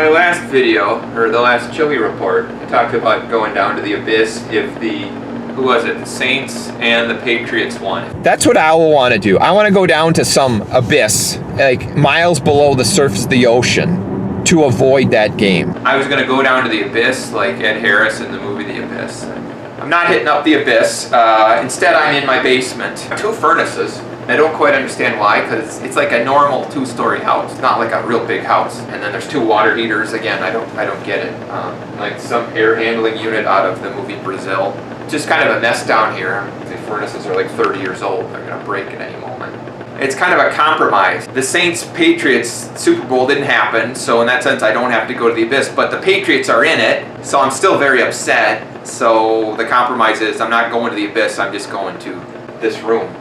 my last video, or the last Chili report, I talked about going down to the abyss if the, who was it, the Saints and the Patriots won. That's what I will want to do. I want to go down to some abyss, like miles below the surface of the ocean, to avoid that game. I was going to go down to the abyss like Ed Harris in the movie The Abyss. I'm not hitting up the abyss. Instead, I'm in my basement. 2 furnaces. I don't quite understand why, because it's like a normal 2-story house. It's not like a real big house. And then there's 2 water heaters. Again, I don't get it. Like some air handling unit out of the movie Brazil. Just kind of a mess down here. The furnaces are like 30 years old. They're going to break at any moment. It's kind of a compromise. The Saints-Patriots Super Bowl didn't happen, so in that sense I don't have to go to the abyss, but the Patriots are in it, so I'm still very upset. So the compromise is I'm not going to the abyss, I'm just going to this room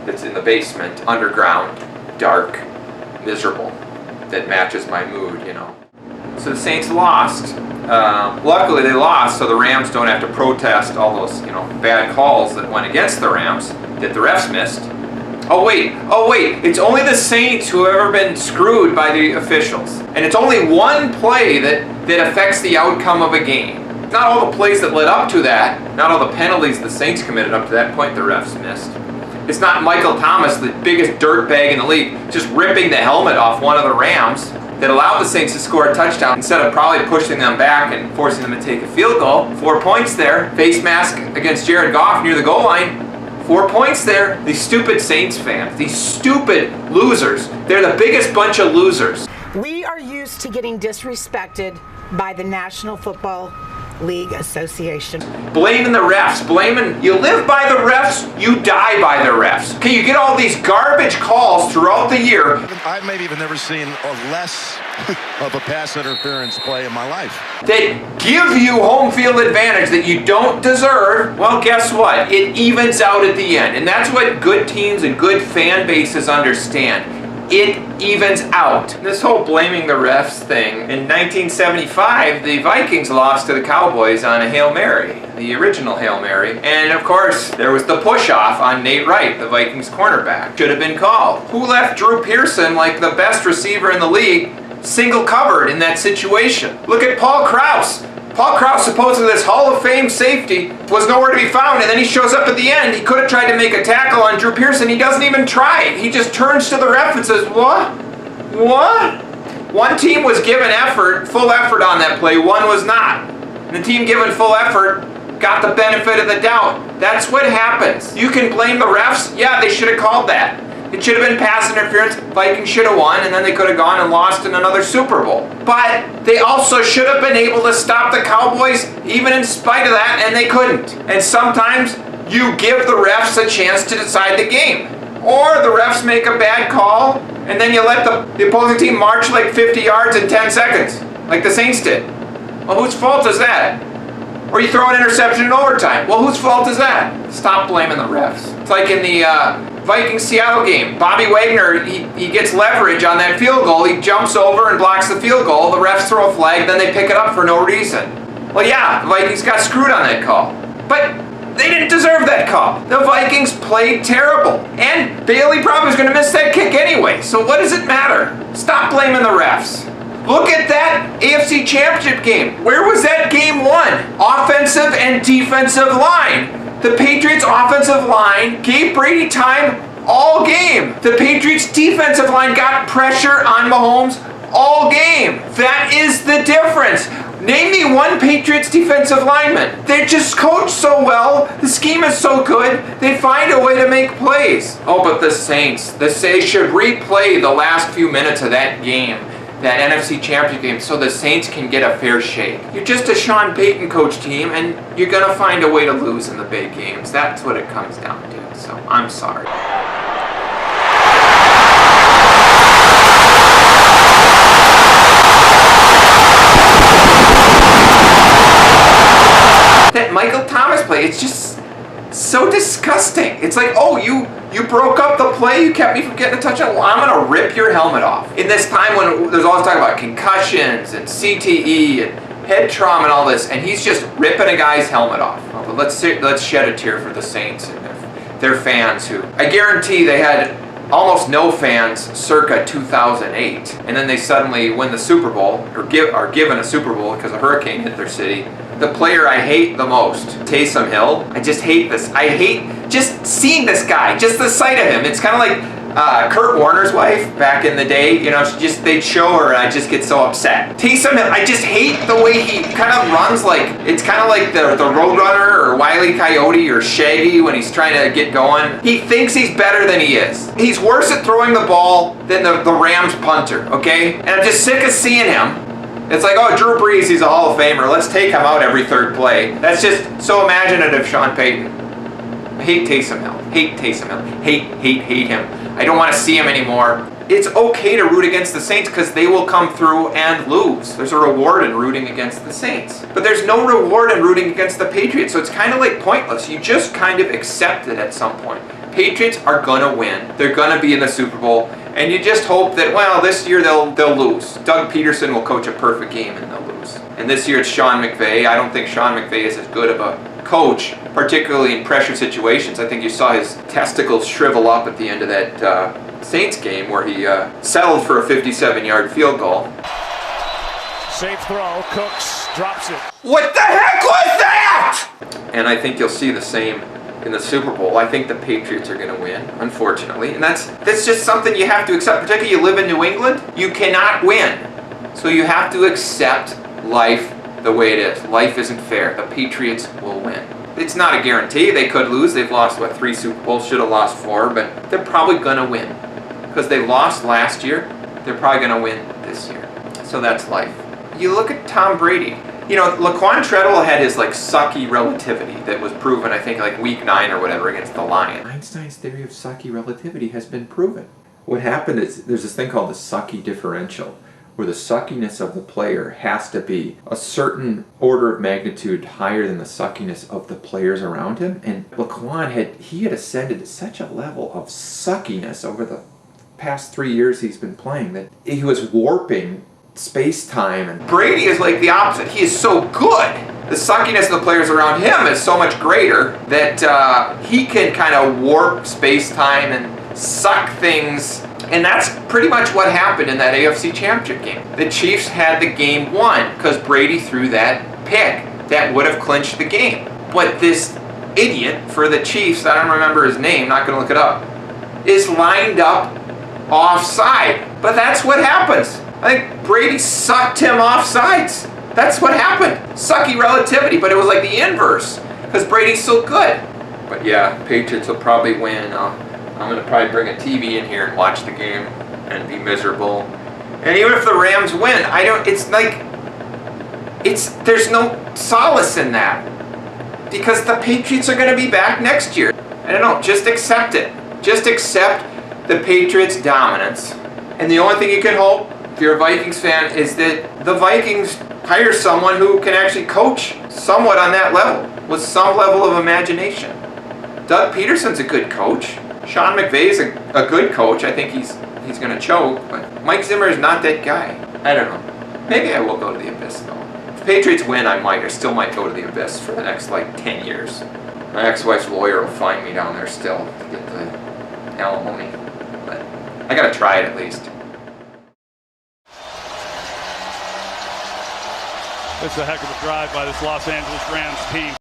that's in the basement, underground, dark, miserable, that matches my mood, you know. So the Saints lost. Luckily they lost, so the Rams don't have to protest all those, you know, bad calls that went against the Rams that the refs missed. Oh wait, it's only the Saints who have ever been screwed by the officials. And it's only one play that affects the outcome of a game. Not all the plays that led up to that, not all the penalties the Saints committed up to that point the refs missed. It's not Michael Thomas, the biggest dirtbag in the league, just ripping the helmet off one of the Rams that allowed the Saints to score a touchdown instead of probably pushing them back and forcing them to take a field goal. 4 points there. Face mask against Jared Goff near the goal line. 4 points there. These stupid Saints fans, these stupid losers. They're the biggest bunch of losers. We are used to getting disrespected by the National Football League Association. Blaming the refs, you live by the refs, you die by the refs. Okay, you get all these garbage calls throughout the year. I've maybe even never seen a less of a pass interference play in my life. That give you home field advantage that you don't deserve. Well, guess what? It evens out at the end. And that's what good teams and good fan bases understand. It evens out. This whole blaming the refs thing, in 1975, the Vikings lost to the Cowboys on a Hail Mary, the original Hail Mary. And of course, there was the push-off on Nate Wright, the Vikings cornerback. Should have been called. Who left Drew Pearson, like the best receiver in the league, single covered in that situation? Look at Paul Krause. Paul Krause, supposedly this Hall of Fame safety, was nowhere to be found, and then he shows up at the end. He could have tried to make a tackle on Drew Pearson. He doesn't even try it. He just turns to the ref and says, "What? What?" One team was given effort, full effort on that play. One was not. And the team given full effort got the benefit of the doubt. That's what happens. You can blame the refs. Yeah, they should have called that. It should have been pass interference. Vikings should have won, and then they could have gone and lost in another Super Bowl. But they also should have been able to stop the Cowboys even in spite of that, and they couldn't. And sometimes you give the refs a chance to decide the game. Or the refs make a bad call, and then you let the opposing team march like 50 yards in 10 seconds, like the Saints did. Well, whose fault is that? Or you throw an interception in overtime. Well, whose fault is that? Stop blaming the refs. It's like in the Vikings-Seattle game. Bobby Wagner, he gets leverage on that field goal. He jumps over and blocks the field goal. The refs throw a flag, then they pick it up for no reason. Well, yeah, the Vikings got screwed on that call. But they didn't deserve that call. The Vikings played terrible. And Bailey probably was going to miss that kick anyway. So what does it matter? Stop blaming the refs. Look at that AFC Championship game. Where was that game won? Offensive and defensive line. The Patriots' offensive line gave Brady time all game. The Patriots' defensive line got pressure on Mahomes all game. That is the difference. Name me one Patriots defensive lineman. They just coach so well. The scheme is so good. They find a way to make plays. Oh, but the Saints should replay the last few minutes of that game. That NFC Championship game, so the Saints can get a fair shake. You're just a Sean Payton coach team, and you're going to find a way to lose in the big games. That's what it comes down to, so I'm sorry. That Michael Thomas play, it's just so disgusting. It's like, oh, you broke up the play, you kept me from getting a touchdown. Well, I'm going to rip your helmet off. In this time when there's always talk about concussions and CTE and head trauma and all this, and he's just ripping a guy's helmet off. Well, but let's shed a tear for the Saints and their fans who, I guarantee they had almost no fans circa 2008, and then they suddenly win the Super Bowl, or are given a Super Bowl because a hurricane hit their city. The player I hate the most, Taysom Hill, I just hate this. I hate just seeing this guy, just the sight of him. It's kind of like Kurt Warner's wife back in the day, you know, they'd show her and I just get so upset. Taysom Hill, I just hate the way he kind of runs like, it's kind of like the Roadrunner or Wile E. Coyote or Shaggy when he's trying to get going. He thinks he's better than he is. He's worse at throwing the ball than the Rams punter, okay? And I'm just sick of seeing him. It's like, oh, Drew Brees, he's a Hall of Famer. Let's take him out every third play. That's just so imaginative, Sean Payton. I hate Taysom Hill. Hate Taysom Hill. Hate him. I don't want to see him anymore. It's okay to root against the Saints because they will come through and lose. There's a reward in rooting against the Saints. But there's no reward in rooting against the Patriots, so it's kind of like pointless. You just kind of accept it at some point. Patriots are going to win. They're going to be in the Super Bowl. And you just hope that, well, this year they'll lose. Doug Peterson will coach a perfect game and they'll lose. And this year it's Sean McVay. I don't think Sean McVay is as good of a coach, particularly in pressure situations. I think you saw his testicles shrivel up at the end of that Saints game where he settled for a 57-yard field goal. Safe throw, Cooks drops it. What the heck was that? And I think you'll see the same in the Super Bowl. I think the Patriots are going to win, unfortunately. And that's just something you have to accept. Particularly you live in New England, you cannot win. So you have to accept life the way it is. Life isn't fair. The Patriots will win. It's not a guarantee. They could lose. They've lost, 3 Super Bowls? Should have lost 4, but they're probably going to win. Because they lost last year, they're probably going to win this year. So that's life. You look at Tom Brady. You know, Laquan Treadwell had his sucky relativity that was proven, I think, week 9 or whatever against the Lions. Einstein's theory of sucky relativity has been proven. What happened is there's this thing called the sucky differential, where the suckiness of the player has to be a certain order of magnitude higher than the suckiness of the players around him. And Laquan had ascended to such a level of suckiness over the past 3 years he's been playing that he was warping space-time. And Brady is like the opposite. He is so good. The suckiness of the players around him is so much greater that he can kind of warp space-time and suck things. And that's pretty much what happened in that AFC Championship game. The Chiefs had the game won because Brady threw that pick that would have clinched the game. But this idiot for the Chiefs, I don't remember his name, not going to look it up, is lined up offside. But that's what happens. I think Brady sucked him off sides. That's what happened. Sucky relativity, but it was like the inverse because Brady's so good. But yeah, Patriots will probably win. I'm going to probably bring a TV in here and watch the game and be miserable. And even if the Rams win, there's no solace in that because the Patriots are going to be back next year. I don't know, just accept it. Just accept the Patriots' dominance. And the only thing you can hope, if you're a Vikings fan, is that the Vikings hire someone who can actually coach somewhat on that level, with some level of imagination. Doug Peterson's a good coach. Sean McVay's a good coach. I think he's going to choke, but Mike Zimmer is not that guy. I don't know. Maybe I will go to the Abyss, though. If the Patriots win, I still might go to the Abyss for the next, 10 years. My ex-wife's lawyer will find me down there still to get the alimony. But I got to try it at least. It's a heck of a drive by this Los Angeles Rams team.